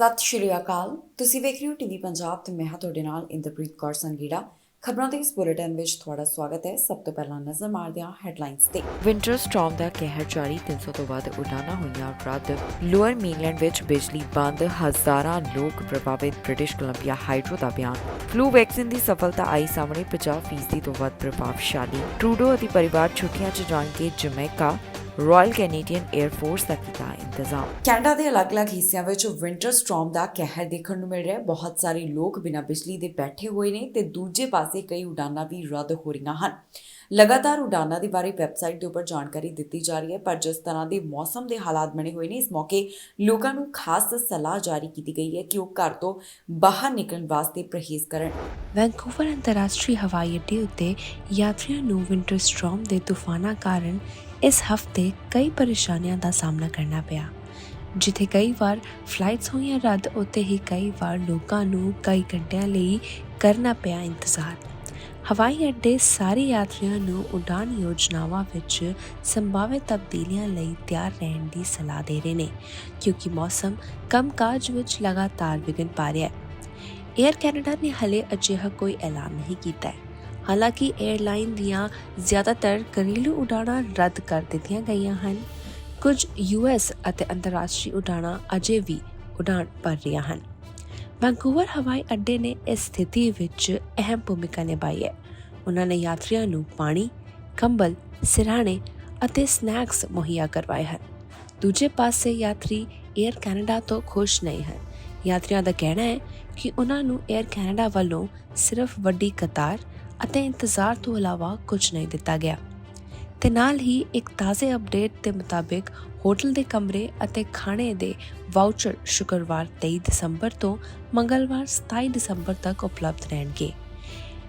ਸਤਿ ਸ਼੍ਰੀ ਅਕਾਲ। ਤੁਸੀਂ ਵੇਖ ਰਹੇ ਹੋ ਟੀਵੀ ਪੰਜਾਬ ਤੇ ਮੈਂ ਹਾਂ ਤੁਹਾਡੇ ਨਾਲ ਇੰਦਰਪ੍ਰੀਤ ਕੌਰ ਸੰਗੀੜਾ। ਖਬਰਾਂ ਦੇ ਇਸ ਬੁਲੇਟਿਨ ਵਿੱਚ ਤੁਹਾਡਾ ਸਵਾਗਤ ਹੈ। ਸਭ ਤੋਂ ਪਹਿਲਾਂ ਨਜ਼ਰ ਮਾਰਦੇ ਹਾਂ ਹੈਡਲਾਈਨਸ ਤੇ। ਵਿੰਟਰ ਸਟਾਰਮ ਦਾ ਕਹਿਰ ਜਾਰੀ, 300 ਤੋਂ ਵੱਧ ਉਡਾਨਾਂ ਹੋਈਆਂ ਰੱਦ। ਲੋਅਰ ਮੇਨਲੈਂਡ ਵਿੱਚ ਬਿਜਲੀ ਬੰਦ, ਹਜ਼ਾਰਾਂ ਲੋਕ ਪ੍ਰਭਾਵਿਤ। ਬ੍ਰਿਟਿਸ਼ ਕੋਲੰਬੀਆ ਹਾਈਡਰੋ ਦਾ ਬਿਆਨ। ਫਲੂ ਵੈਕਸੀਨ ਦੀ ਸਫਲਤਾ ਆਈ ਸਾਹਮਣੇ, 50% ਤੋਂ ਵੱਧ ਪ੍ਰਭਾਵਸ਼ਾਲੀ। ਟਰੂਡੋ ਅਤੇ ਪਰਿਵਾਰ ਛੁੱਟੀਆਂ 'ਚ ਜਾਣਗੇ Jamaica. Royal Canadian Air Force ਦਾ ਕੀਤਾ ਇੰਤਜ਼ਾਮ। ਕੈਨੇਡਾ ਦੇ ਅਲੱਗ-ਅਲੱਗ ਹਿੱਸਿਆਂ ਵਿੱਚ ਵਿੰਟਰ ਸਟਾਰਮ ਦਾ ਕਹਿਰ ਦੇਖਣ ਨੂੰ ਮਿਲ ਰਿਹਾ ਹੈ। ਬਹੁਤ ਸਾਰੇ ਲੋਕ ਬਿਨਾਂ ਬਿਜਲੀ ਦੇ ਬੈਠੇ ਹੋਏ ਨੇ ਤੇ ਦੂਜੇ ਪਾਸੇ ਕਈ ਉਡਾਨਾਂ ਵੀ ਰੱਦ ਹੋ ਰਹੀਆਂ ਹਨ। ਲਗਾਤਾਰ ਉਡਾਨਾਂ ਦੇ ਬਾਰੇ ਵੈਬਸਾਈਟ ਦੇ ਉੱਪਰ ਜਾਣਕਾਰੀ ਦਿੱਤੀ ਜਾ ਰਹੀ ਹੈ, ਪਰ ਜਿਸ ਤਰ੍ਹਾਂ ਦੇ ਮੌਸਮ ਦੇ ਹਾਲਾਤ ਬਣੇ ਹੋਏ ਨੇ, ਇਸ ਮੌਕੇ ਲੋਕਾਂ ਨੂੰ ਖਾਸ ਸਲਾਹ ਜਾਰੀ ਕੀਤੀ ਗਈ ਹੈ ਕਿ ਉਹ ਘਰ ਤੋਂ ਬਾਹਰ ਨਿਕਲਣ ਵਾਸਤੇ ਪਰਹੇਜ਼ ਕਰਨ। ਵੈਨਕੂਵਰ ਅੰਤਰਰਾਸ਼ਟਰੀ ਹਵਾਈ ਅੱਡੇ ਉੱਤੇ ਯਾਤਰੀਆਂ ਨੂੰ ਵਿੰਟਰ ਸਟਾਰਮ ਦੇ ਤੂਫਾਨਾਂ ਕਾਰਨ ਇਸ ਹਫ਼ਤੇ ਕਈ ਪਰੇਸ਼ਾਨੀਆਂ ਦਾ ਸਾਹਮਣਾ ਕਰਨਾ ਪਿਆ। ਜਿੱਥੇ ਕਈ ਵਾਰ ਫਲਾਈਟਸ ਹੋਈਆਂ ਰੱਦ, ਉੱਥੇ ਹੀ ਕਈ ਵਾਰ ਲੋਕਾਂ ਨੂੰ ਕਈ ਘੰਟਿਆਂ ਲਈ ਕਰਨਾ ਪਿਆ ਇੰਤਜ਼ਾਰ। ਹਵਾਈ ਅੱਡੇ ਸਾਰੇ ਯਾਤਰੀਆਂ ਨੂੰ ਉਡਾਨ ਯੋਜਨਾਵਾਂ ਵਿੱਚ ਸੰਭਾਵਿਤ ਤਬਦੀਲੀਆਂ ਲਈ ਤਿਆਰ ਰਹਿਣ ਦੀ ਸਲਾਹ ਦੇ ਰਹੇ ਨੇ, ਕਿਉਂਕਿ ਮੌਸਮ ਕੰਮਕਾਜ ਵਿੱਚ ਲਗਾਤਾਰ ਵਿਘਨ ਪਾ ਰਿਹਾ ਹੈ। ਏਅਰ ਕੈਨੇਡਾ ਨੇ ਹਾਲੇ ਅਜਿਹਾ ਕੋਈ ਐਲਾਨ ਨਹੀਂ ਕੀਤਾ ਹੈ। ਹਾਲਾਂਕਿ ਏਅਰਲਾਈਨ ਦੀਆਂ ਜ਼ਿਆਦਾਤਰ ਘਰੇਲੂ ਉਡਾਣਾਂ ਰੱਦ ਕਰ ਦਿੱਤੀਆਂ ਗਈਆਂ ਹਨ। ਕੁਝ ਯੂਐਸ ਅਤੇ ਅੰਤਰਰਾਸ਼ਟਰੀ ਉਡਾਣਾਂ ਅਜੇ ਵੀ ਉਡਾਣ ਭਰ ਰਹੀਆਂ ਹਨ। ਵੈਨਕੂਵਰ ਹਵਾਈ ਅੱਡੇ ਨੇ ਇਸ ਸਥਿਤੀ ਵਿੱਚ ਅਹਿਮ ਭੂਮਿਕਾ ਨਿਭਾਈ ਹੈ। ਉਹਨਾਂ ਨੇ ਯਾਤਰੀਆਂ ਨੂੰ ਪਾਣੀ, ਕੰਬਲ, ਸਿਰਹਾਣੇ ਅਤੇ ਸਨੈਕਸ ਮੁਹੱਈਆ ਕਰਵਾਏ ਹਨ। ਦੂਜੇ ਪਾਸੇ ਯਾਤਰੀ ਏਅਰ ਕੈਨੇਡਾ ਤੋਂ ਖੁਸ਼ ਨਹੀਂ ਹਨ। ਯਾਤਰੀਆਂ ਦਾ ਕਹਿਣਾ ਹੈ ਕਿ ਉਹਨਾਂ ਨੂੰ ਏਅਰ ਕੈਨੇਡਾ ਵੱਲੋਂ ਸਿਰਫ ਵੱਡੀ ਕਤਾਰ ਅਤੇ ਇੰਤਜ਼ਾਰ ਤੋਂ ਇਲਾਵਾ ਕੁਝ ਨਹੀਂ ਦਿੱਤਾ ਗਿਆ। ਤੇ ਨਾਲ ਹੀ ਇੱਕ ਤਾਜ਼ੇ ਅਪਡੇਟ ਦੇ ਮੁਤਾਬਿਕ ਹੋਟਲ ਦੇ ਕਮਰੇ ਅਤੇ ਖਾਣੇ ਦੇ ਵਾਊਚਰ ਸ਼ੁੱਕਰਵਾਰ 23 ਦਸੰਬਰ ਤੋਂ ਮੰਗਲਵਾਰ 27 ਦਸੰਬਰ ਤੱਕ ਉਪਲਬਧ ਰਹਿਣਗੇ।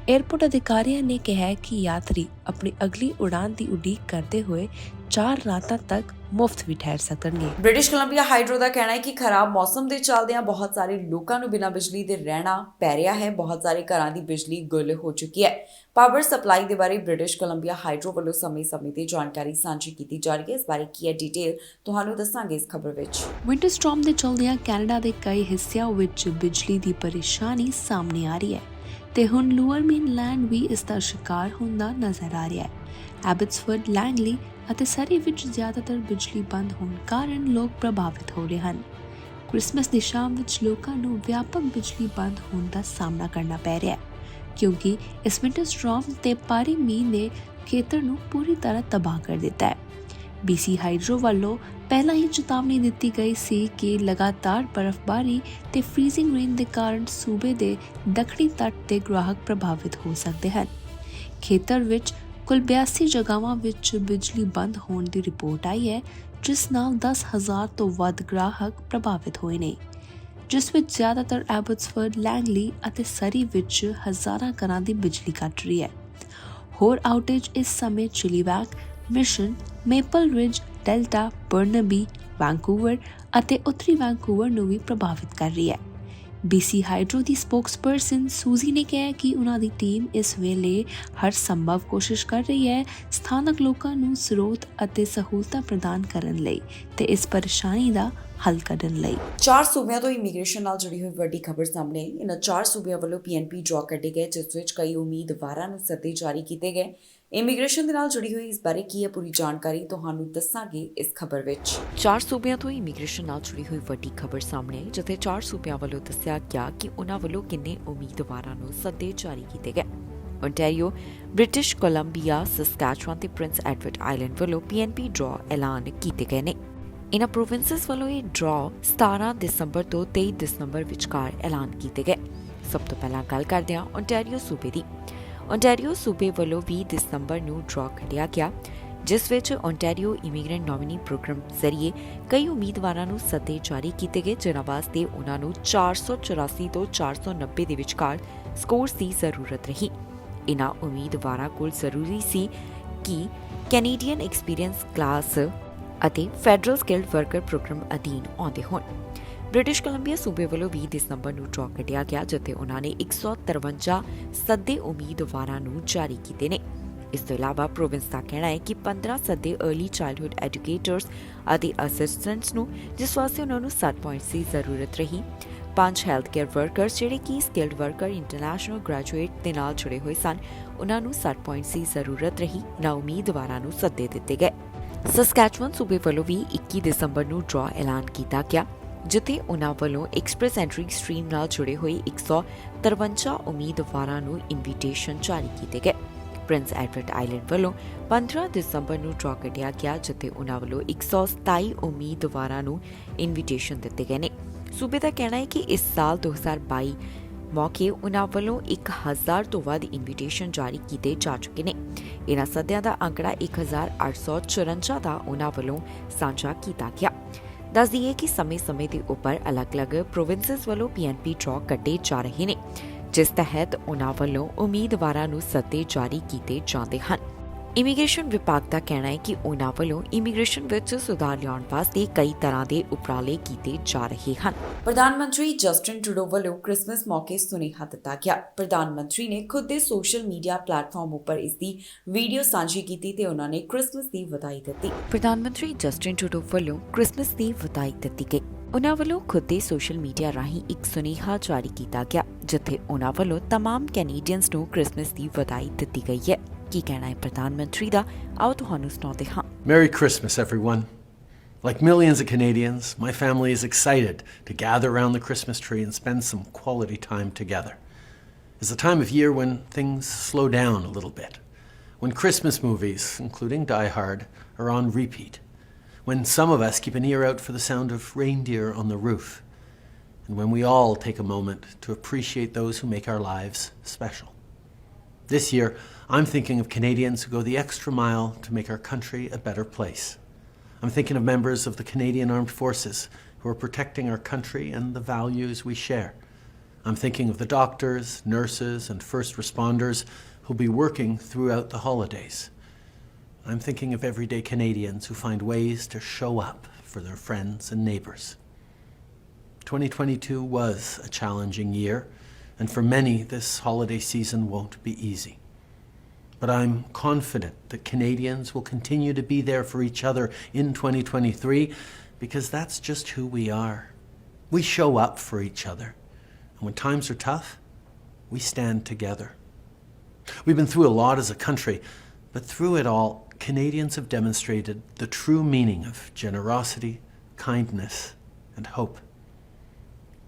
ਏਅਰਪੋਰਟ ਅਧਿਕਾਰੀਆਂ ਨੇ ਕਿਹਾ ਕਿ ਯਾਤਰੀ ਆਪਣੀ ਅਗਲੀ ਉਡਾਨ ਦੀ ਉਡੀਕ ਕਰਦੇ ਹੋਏ 4 ਰਾਤਾਂ ਤੱਕ ਮੁਫਤ ਵੀ ਠਹਿਰ ਸਕਣਗੇ। ਬ੍ਰਿਟਿਸ਼ ਕੋਲੰਬੀਆ ਹਾਈਡਰੋ ਦਾ ਕਹਿਣਾ ਹੈ ਕਿ ਖਰਾਬ ਮੌਸਮ ਦੇ ਚੱਲਦਿਆਂ ਬਹੁਤ ਸਾਰੇ ਲੋਕਾਂ ਨੂੰ ਬਿਨਾਂ ਬਿਜਲੀ ਦੇ ਰਹਿਣਾ ਪੈ ਰਿਹਾ ਹੈ। ਬਹੁਤ ਸਾਰੇ ਘਰਾਂ ਦੀ ਬਿਜਲੀ ਗੁੱਲ ਹੋ ਚੁੱਕੀ ਹੈ। ਪਾਵਰ ਸਪਲਾਈ ਦੇ ਬਾਰੇ ਬ੍ਰਿਟਿਸ਼ ਕੋਲੰਬੀਆ ਹਾਈਡਰੋ ਵੱਲੋਂ ਸਮੇਂ-ਸਮੇਂ ਤੇ ਜਾਣਕਾਰੀ ਸਾਂਝੀ ਕੀਤੀ ਜਾ ਰਹੀ ਹੈ। ਇਸ ਬਾਰੇ ਕੀ ਹੈ ਡਿਟੇਲ ਤੁਹਾਨੂੰ ਦੱਸਾਂਗੇ ਇਸ ਖਬਰ ਵਿੱਚ। ਵਿੰਟਰ ਸਟਾਰਮ ਦੇ ਚੱਲਦਿਆਂ ਕੈਨੇਡਾ ਦੇ ਕਈ ਹਿੱਸਿਆਂ ਵਿੱਚ ਬਿਜਲੀ ਦੀ ਪਰੇਸ਼ਾਨੀ ਸਾਹਮਣੇ ਆ ਰਹੀ ਹੈ ਤੇ ਹੁਣ ਲੋਅਰ ਮੇਨਲੈਂਡ ਵੀ ਇਸ ਦਾ ਸ਼ਿਕਾਰ ਹੁੰਦਾ ਨਜ਼ਰ ਆ ਰਿਹਾ ਹੈ। ਐਬਟਸਫੋਰਡ, ਲੈਂਗਲੀ ਅਤੇ ਸਰੀ ਵਿੱਚ ਜ਼ਿਆਦਾਤਰ ਬਿਜਲੀ ਬੰਦ ਹੋਣ ਕਾਰਨ ਲੋਕ ਪ੍ਰਭਾਵਿਤ ਹੋ ਰਹੇ ਹਨ। ਕ੍ਰਿਸਮਸ ਦੀ ਸ਼ਾਮ ਵਿੱਚ ਲੋਕਾਂ ਨੂੰ ਵਿਆਪਕ ਬਿਜਲੀ ਬੰਦ ਹੋਣ ਦਾ ਸਾਹਮਣਾ ਕਰਨਾ ਪੈ ਰਿਹਾ ਹੈ, ਕਿਉਂਕਿ ਇਸ ਵਿੰਟਰ ਸਟਾਰਮ ਤੇ ਭਾਰੀ ਮੀਂਹ ਨੇ ਖੇਤਰ ਨੂੰ ਪੂਰੀ ਤਰ੍ਹਾਂ ਤਬਾਹ ਕਰ ਦਿੱਤਾ ਹੈ। BC ਹਾਈਡਰੋ ਵੱਲੋਂ ਪਹਿਲਾਂ ਹੀ ਚੇਤਾਵਨੀ ਦਿੱਤੀ ਗਈ ਸੀ ਕਿ ਲਗਾਤਾਰ ਬਰਫ਼ਬਾਰੀ ਤੇ ਫ੍ਰੀਜ਼ਿੰਗ ਰੇਨ ਦੇ ਕਾਰਨ ਸੂਬੇ ਦੇ ਦੱਖਣੀ ਤੱਟ ਦੇ ਗ੍ਰਾਹਕ ਪ੍ਰਭਾਵਿਤ ਹੋ ਸਕਦੇ ਹਨ। ਖੇਤਰ ਵਿੱਚ ਕੁੱਲ 82 ਜਗ੍ਹਾਵਾਂ ਵਿੱਚ ਬਿਜਲੀ ਬੰਦ ਹੋਣ ਦੀ ਰਿਪੋਰਟ ਆਈ ਹੈ, ਜਿਸ ਨਾਲ 10,000 ਤੋਂ ਵੱਧ ਗ੍ਰਾਹਕ ਪ੍ਰਭਾਵਿਤ ਹੋਏ ਨੇ, ਜਿਸ ਵਿੱਚ ਜ਼ਿਆਦਾਤਰ ਐਬਟਸਫੋਰਡ, ਲੈਂਗਲੀ ਅਤੇ ਸਰੀ ਵਿੱਚ ਹਜ਼ਾਰਾਂ ਘਰਾਂ ਦੀ ਬਿਜਲੀ ਕੱਟ ਰਹੀ ਹੈ। ਹੋਰ ਆਊਟੇਜ ਇਸ ਸਮੇਂ ਚਿਲੀਵੈਕ, ਮਿਸ਼ਨ, ਮੇਪਲ ਰਿਜ, ਡੈਲਟਾ, ਬਰਨਬੀ, ਵੈਨਕੂਵਰ ਅਤੇ ਉੱਤਰੀ ਵੈਨਕੂਵਰ ਨੂੰ ਵੀ ਪ੍ਰਭਾਵਿਤ ਕਰ ਰਹੀ ਹੈ। BC ਹਾਈਡਰੋ ਦੀ ਸਪੋਕਸਪਰਸਨ ਸੂਜ਼ੀ ਨੇ ਕਿਹਾ ਕਿ ਉਹਨਾਂ ਦੀ ਟੀਮ ਇਸ ਵੇਲੇ ਹਰ ਸੰਭਵ ਕੋਸ਼ਿਸ਼ ਕਰ ਰਹੀ ਹੈ ਸਥਾਨਕ ਲੋਕਾਂ ਨੂੰ ਸਰੋਤ ਅਤੇ ਸਹੂਲਤਾਂ ਪ੍ਰਦਾਨ ਕਰਨ ਲਈ ਤੇ ਇਸ ਪਰੇਸ਼ਾਨੀ ਦਾ ਹੱਲ ਕਰਨ ਲਈ। 4 ਸੂਬਿਆਂ ਤੋਂ ਇਮੀਗ੍ਰੇਸ਼ਨ ਨਾਲ ਜੁੜੀ ਹੋਈ ਵੱਡੀ ਖਬਰ ਸਾਹਮਣੇ ਆਈ। ਇਹਨਾਂ 4 ਸੂਬਿਆਂ ਵੱਲੋਂ PNP ਡਰਾਅ ਕੱਢੇ ਗਏ, ਜਿਸ ਵਿੱਚ ਕਈ ਉਮੀਦਵਾਰਾਂ ਨੂੰ ਸੱਦੇ ਜਾਰੀ ਕੀਤੇ ਗਏ। ਇਮੀਗ੍ਰੇਸ਼ਨ ਦੇ ਨਾਲ ਜੁੜੀ ਹੋਈ ਇਸ ਬਾਰੇ ਕੀ ਹੈ ਪੂਰੀ ਜਾਣਕਾਰੀ ਤੁਹਾਨੂੰ ਦੱਸਾਂਗੇ ਇਸ ਖਬਰ ਵਿੱਚ। 4 ਸੂਬਿਆਂ ਤੋਂ ਇਮੀਗ੍ਰੇਸ਼ਨ ਨਾਲ ਜੁੜੀ ਹੋਈ ਵੱਡੀ ਖਬਰ ਸਾਹਮਣੇ ਆਈ, ਜਿੱਥੇ 4 ਸੂਬਿਆਂ ਵੱਲੋਂ ਦੱਸਿਆ ਗਿਆ ਕਿ ਉਹਨਾਂ ਵੱਲੋਂ ਕਿੰਨੇ ਉਮੀਦਵਾਰਾਂ ਨੂੰ ਸੱਦੇ ਜਾਰੀ ਕੀਤੇ ਗਏ। ਓਨਟਾਰੀਓ, ਬ੍ਰਿਟਿਸ਼ ਕੋਲੰਬੀਆ, ਸਸਕੈਚੁਆਨ ਤੇ ਪ੍ਰਿੰਸ ਐਡਵਰਡ ਆਈਲੈਂਡ ਵੱਲੋਂ PNP ਡਰਾਅ ਐਲਾਨ ਕੀਤੇ ਗਏ ਨੇ। ਇਨ੍ਹਾਂ ਪ੍ਰੋਵਿੰਸਸ ਵੱਲੋਂ ਇਹ ਡਰਾਅ 17 ਦਸੰਬਰ ਤੋਂ 23 ਦਸੰਬਰ ਵਿਚਕਾਰ ਐਲਾਨ ਕੀਤੇ ਗਏ। ਸਭ ਤੋਂ ਪਹਿਲਾਂ ਗੱਲ ਕਰਦੇ ਹਾਂ ਓਨਟਾਰੀਓ ਸੂਬੇ ਦੀ। ਓਨਟਾਰੀਓ ਸੂਬੇ ਵੱਲੋਂ 20 ਦਸੰਬਰ ਨੂੰ ਡਰਾਅ ਕੱਢਿਆ ਗਿਆ, ਜਿਸ ਵਿੱਚ ਓਨਟਾਰੀਓ ਇਮੀਗ੍ਰੈਂਟ ਨੋਮੀਨੀ ਪ੍ਰੋਗਰਾਮ ਜ਼ਰੀਏ ਕਈ ਉਮੀਦਵਾਰਾਂ ਨੂੰ ਸੱਦੇ ਜਾਰੀ ਕੀਤੇ ਗਏ, ਜਿਨ੍ਹਾਂ ਵਾਸਤੇ ਉਹਨਾਂ ਨੂੰ 484 ਤੋਂ 490 ਦੇ ਵਿਚਕਾਰ ਸਕੋਰਸ ਦੀ ਜ਼ਰੂਰਤ ਰਹੀ। ਇਨ੍ਹਾਂ ਉਮੀਦਵਾਰਾਂ ਕੋਲ ਜ਼ਰੂਰੀ ਸੀ ਕਿ ਕੈਨੇਡੀਅਨ ਐਕਸਪੀਰੀਅੰਸ ਕਲਾਸ ਅਤੇ ਫੈਡਰਲ ਸਕਿਲਡ ਵਰਕਰ ਪ੍ਰੋਗਰਾਮ ਅਧੀਨ ਆਉਂਦੇ ਹੋਣ। ਬ੍ਰਿਟਿਸ਼ ਕੋਲੰਬੀਆ ਸੂਬੇ ਵੱਲੋਂ 20 ਦਸੰਬਰ ਨੂੰ ਡਰਾਅ ਕੱਢਿਆ ਗਿਆ, ਜਿੱਥੇ ਉਹਨਾਂ ਨੇ 153 ਸੱਦੇ ਉਮੀਦਵਾਰਾਂ ਨੂੰ ਜਾਰੀ ਕੀਤੇ ਨੇ। ਇਸ ਤੋਂ ਇਲਾਵਾ ਪ੍ਰੋਵਿੰਸ ਦਾ ਕਹਿਣਾ ਹੈ ਕਿ 15 ਸੱਦੇ अर्ਲੀ ਚਾਈਲਡਹੁੱਡ ਐਜੂਕੇਟਰਸ ਅਤੇ ਅਸਿਸਟੈਂਟਸ ਨੂੰ ਜਿਸ ਵਾਸਤੇ ਉਹਨਾਂ ਨੂੰ 60 ਪੁਆਇੰਟਸ ਦੀ ਜ਼ਰੂਰਤ ਰਹੀ। 5 ਹੈਲਥ ਕੇਅਰ ਵਰਕਰਸ ਜਿਹੜੇ ਕਿ ਸਕਿਲਡ ਵਰਕਰ ਇੰਟਰਨੈਸ਼ਨਲ ਗ੍ਰੈਜੂਏਟ ਦੇ ਨਾਲ ਜੁੜੇ ਹੋਏ ਸਨ, ਉਹਨਾਂ ਨੂੰ 60 ਪੁਆਇੰਟਸ ਦੀ ਜ਼ਰੂਰਤ ਰਹੀ। ਨਾ ਉਮੀਦਵਾਰਾਂ ਨੂੰ ਸੱਦੇ ਦਿੱਤੇ ਗਏ। ਸਸਕੈਚੁਅਨ ਸੂਬੇ ਵੱਲੋਂ ਵੀ 21 ਦਸੰਬਰ ਨੂੰ ਡਰਾ ਐਲਾਨ ਕੀਤਾ ਗਿਆ, ਜਿੱਥੇ ਉਹਨਾਂ ਵੱਲੋਂ ਐਕਸਪ੍ਰੈਸ ਐਂਟਰੀ ਸਟ੍ਰੀਮ ਨਾਲ ਜੁੜੇ ਹੋਏ 153 ਉਮੀਦਵਾਰਾਂ ਨੂੰ ਇਨਵੀਟੇਸ਼ਨ ਜਾਰੀ ਕੀਤੇ ਗਏ। ਪ੍ਰਿੰਸ ਐਡਵਰਡ ਆਈਲੈਂਡ ਵੱਲੋਂ 15 ਦਸੰਬਰ ਨੂੰ ਡਰਾ ਕੱਢਿਆ ਗਿਆ, ਜਿੱਥੇ ਉਹਨਾਂ ਵੱਲੋਂ 127 ਉਮੀਦਵਾਰਾਂ ਨੂੰ ਇਨਵੀਟੇਸ਼ਨ ਦਿੱਤੇ ਗਏ ਨੇ। ਸੂਬੇ ਦਾ ਕਹਿਣਾ ਹੈ ਕਿ ਇਸ ਸਾਲ 2022 ਮੌਕੇ ਉਹਨਾਂ ਵੱਲੋਂ 1000 ਤੋਂ ਵੱਧ ਇਨਵੀਟੇਸ਼ਨ ਜਾਰੀ ਕੀਤੇ ਜਾ ਚੁੱਕੇ ਨੇ। ਇਹਨਾਂ ਸੱਦਿਆਂ ਦਾ ਅੰਕੜਾ 1854 ਦਾ ਉਹਨਾਂ ਵੱਲੋਂ ਸਾਂਝਾ ਕੀਤਾ ਗਿਆ। ਦੱਸ ਦਈਏ ਕਿ ਸਮੇਂ-ਸਮੇਂ ਦੇ ਉੱਪਰ ਅਲੱਗ-ਅਲੱਗ ਪ੍ਰੋਵਿੰਸਸ ਵੱਲੋਂ PNP ਡਰਾ ਕੱਢੇ ਜਾ ਰਹੇ ਨੇ, ਜਿਸ ਤਹਿਤ ਉਹਨਾਂ ਵੱਲੋਂ ਉਮੀਦਵਾਰਾਂ ਨੂੰ ਸੱਦੇ ਜਾਰੀ ਕੀਤੇ ਜਾਂਦੇ ਹਨ। ਇਮੀਗ੍ਰੇਸ਼ਨ ਵਿਭਾਗ ਦਾ ਕਹਿਣਾ ਹੈ ਕਿ ਉਹਨਾਂ ਵੱਲੋਂ ਇਮੀਗ੍ਰੇਸ਼ਨ ਵਿੱਚ ਸੁਧਾਰ ਲਿਆਉਣ ਵਾਸਤੇ ਕਈ ਤਰ੍ਹਾਂ ਦੇ ਉਪਰਾਲੇ ਕੀਤੇ ਜਾ ਰਹੇ ਹਨ। ਪ੍ਰਧਾਨ ਮੰਤਰੀ ਜਸਟਿਨ ਟਰੂਡੋ ਵੱਲੋਂ ਕ੍ਰਿਸਮਸ ਮੌਕੇ ਸੁਨੇਹਾ ਦਿੱਤਾ ਗਿਆ। ਪ੍ਰਧਾਨ ਮੰਤਰੀ ਨੇ ਖੁਦ ਦੇ ਸੋਸ਼ਲ ਮੀਡੀਆ ਪਲੇਟਫਾਰਮ ਉੱਪਰ ਇਸ ਦੀ ਵੀਡੀਓ ਸਾਂਝੀ ਕੀਤੀ ਤੇ ਉਹਨਾਂ ਨੇ ਕ੍ਰਿਸਮਸ ਦੀ ਵਧਾਈ ਦਿੱਤੀ। ਪ੍ਰਧਾਨ ਮੰਤਰੀ ਜਸਟਿਨ ਟਰੂਡੋ ਵੱਲੋਂ ਕ੍ਰਿਸਮਸ ਦੀ ਵਧਾਈ ਦਿੱਤੀ ਗਈ। ਉਹਨਾਂ ਵੱਲੋਂ ਖੁਦ ਦੇ ਸੋਸ਼ਲ ਮੀਡੀਆ ਰਾਹੀਂ ਇੱਕ ਸੁਨੇਹਾ ਜਾਰੀ ਕੀਤਾ ਗਿਆ, ਜਿੱਥੇ ਉਹਨਾਂ ਵੱਲੋਂ तमाम ਕੈਨੇਡੀਅਨਸ ਨੂੰ ਕ੍ਰਿਸਮਸ ਦੀ ਵਧਾਈ ਦਿੱਤੀ ਗਈ ਹੈ। ਕੀ ਕਹਿਣਾ ਹੈ ਪ੍ਰਧਾਨ ਮੰਤਰੀ ਦਾ, ਆਓ ਤੁਹਾਨੂੰ ਸੁਣਾਉਂਦੇ ਹਾਂ। Merry Christmas, everyone. Like millions of Canadians, my family is excited to gather around the Christmas tree and spend some quality time together. It's a time of year when things slow down a little bit, when Christmas movies, including Die Hard, are on repeat, when some of us keep an ear out for the sound of reindeer on the roof, and when we all take a moment to appreciate those who make our lives special. This year, I'm thinking of Canadians who go the extra mile to make our country a better place. I'm thinking of members of the Canadian Armed Forces who are protecting our country and the values we share. I'm thinking of the doctors, nurses, and first responders who'll be working throughout the holidays. I'm thinking of everyday Canadians who find ways to show up for their friends and neighbours. 2022 was a challenging year, and for many, this holiday season won't be easy. But I'm confident that Canadians will continue to be there for each other in 2023 because that's just who we are. We show up for each other. And when times are tough, we stand together. We've been through a lot as a country, but through it all, Canadians have demonstrated the true meaning of generosity, kindness, and hope.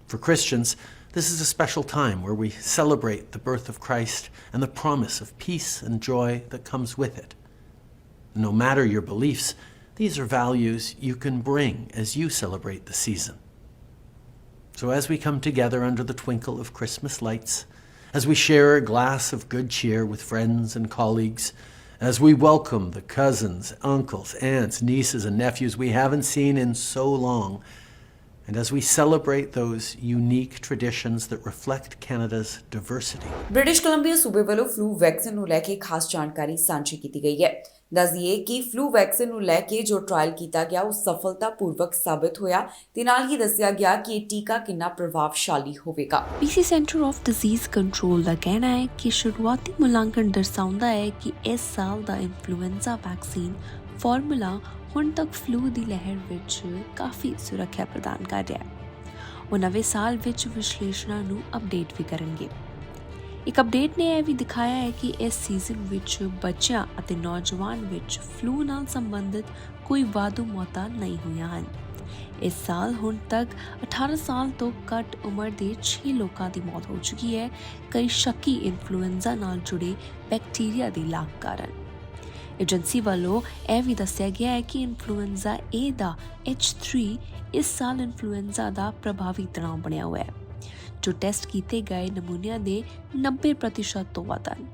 For Christians, this is a special time where we celebrate the birth of Christ and the promise of peace and joy that comes with it. No matter your beliefs, these are values you can bring as you celebrate the season. So as we come together under the twinkle of Christmas lights, as we share a glass of good cheer with friends and colleagues, as we welcome the cousins, uncles, aunts, nieces, and nephews we haven't seen in so long, and as we celebrate those unique traditions that reflect Canada's diversity. British Columbia ਸੂਬੇ ਵੱਲੋਂ flu vaccine ਨੂੰ ਲੈ ਕੇ ਖਾਸ ਜਾਣਕਾਰੀ ਸਾਂਝੀ ਕੀਤੀ ਗਈ ਹੈ। ਦੱਸ ਦਈਏ ਕਿ ਫਲੂ ਵੈਕਸੀਨ ਨੂੰ ਲੈ ਕੇ ਜੋ ਟ੍ਰਾਇਲ ਕੀਤਾ ਗਿਆ ਉਹ ਸਫਲਤਾਪੂਰਵਕ ਸਾਬਿਤ ਹੋਇਆ ਤੇ ਨਾਲ ਹੀ ਦੱਸਿਆ ਗਿਆ ਕਿ ਇਹ ਟੀਕਾ ਕਿੰਨਾ ਪ੍ਰਭਾਵਸ਼ਾਲੀ ਹੋਵੇਗਾ। ਪੀਸੀ ਸੈਂਟਰ ਆਫ ਡਿਜ਼ੀਜ਼ ਕੰਟਰੋਲ ਦਾ ਕਹਿਣਾ ਹੈ ਕਿ ਸ਼ੁਰੂਆਤੀ ਮੁਲਾਂਕਣ ਦਰਸਾਉਂਦਾ ਹੈ ਕਿ ਇਸ ਸਾਲ ਦਾ ਇਨਫਲੂਐਂਜ਼ਾ ਵੈਕਸੀਨ ਫਾਰਮੂਲਾ ਹੁਣ ਤੱਕ ਫਲੂ ਦੀ ਲਹਿਰ ਵਿੱਚ ਕਾਫੀ ਸੁਰੱਖਿਆ ਪ੍ਰਦਾਨ ਕਰ ਰਿਹਾ ਹੈ। ਉਹ ਨਵੇਂ ਸਾਲ ਵਿੱਚ ਵਿਸ਼ਲੇਸ਼ਣਾਂ ਨੂੰ ਅਪਡੇਟ ਵੀ ਕਰਨਗੇ। ਇੱਕ ਅਪਡੇਟ ਨੇ ਇਹ ਵੀ ਦਿਖਾਇਆ ਹੈ ਕਿ ਇਸ ਸੀਜ਼ਨ ਵਿੱਚ ਬੱਚਿਆਂ ਅਤੇ ਨੌਜਵਾਨ ਵਿੱਚ ਫਲੂ ਨਾਲ ਸੰਬੰਧਿਤ ਕੋਈ ਵਾਧੂ ਮੌਤਾਂ ਨਹੀਂ ਹੋਈਆਂ ਹਨ। ਇਸ ਸਾਲ ਹੁਣ ਤੱਕ 18 ਸਾਲ ਤੋਂ ਘੱਟ ਉਮਰ ਦੇ 6 ਲੋਕਾਂ ਦੀ ਮੌਤ ਹੋ ਚੁੱਕੀ ਹੈ, ਕਈ ਸ਼ੱਕੀ ਇਨਫਲੂਐਂਜ਼ਾ ਨਾਲ ਜੁੜੇ ਬੈਕਟੀਰੀਆ ਦੀ ਲਾਗ ਕਾਰਨ। ਏਜੰਸੀ ਵੱਲੋਂ ਇਹ ਵੀ ਦੱਸਿਆ ਗਿਆ ਹੈ ਕਿ ਇਨਫਲੂਐਂਜ਼ਾ A ਦਾ H3 ਇਸ ਸਾਲ ਇਨਫਲੂਐਂਜ਼ਾ ਦਾ ਪ੍ਰਭਾਵੀ ਤਣਾਅ ਬਣਿਆ ਹੋਇਆ ਹੈ, ਜੋ ਟੈਸਟ ਕੀਤੇ ਗਏ ਨਮੂਨਿਆਂ ਦੇ 90% ਤੋਂ ਵੱਧ ਹਨ।